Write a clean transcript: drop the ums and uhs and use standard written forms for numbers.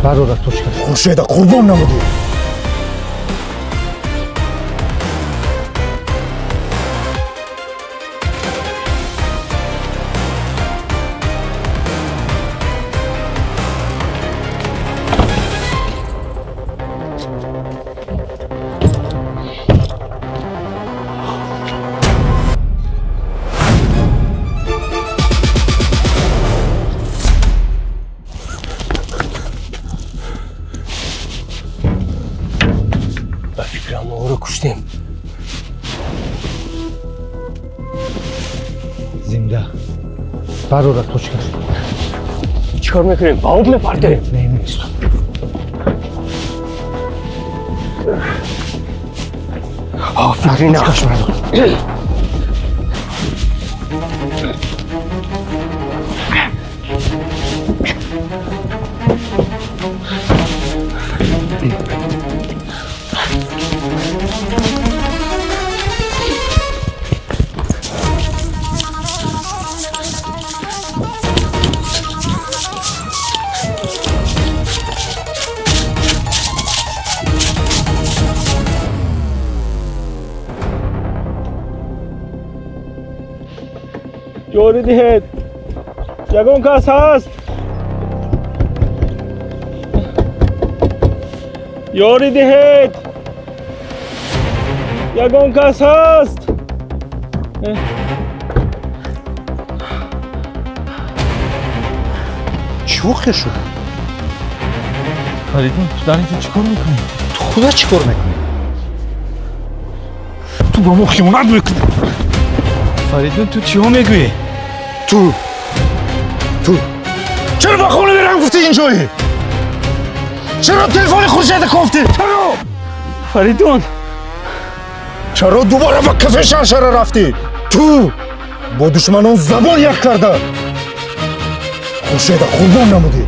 برادر تو چیکار؟ خورشید قربان نمودی. فکرم او رو کشتیم. زنده. برادر تو چیکار میکنیم؟ آب میپرده. نمیستم. آفرین نقش برادر. جوری دهید یگان کس هست یاری دهید یگان کس هست چوخه شد. فریدون تو در اینجا چیکار میکنی؟ تو خدا چیکار میکنی؟ تو با ما خیانت میکنی. فریدون تو چی ها میگویی؟ تو چرا با خونه برم گفتی اینجایی؟ چرا تلفن خورشید گفتی؟ چرا؟ فریدون چرا دوباره با کف شرشره رفتی؟ تو با دشمنان زبان یک کرده. خورشید قربان نمودی.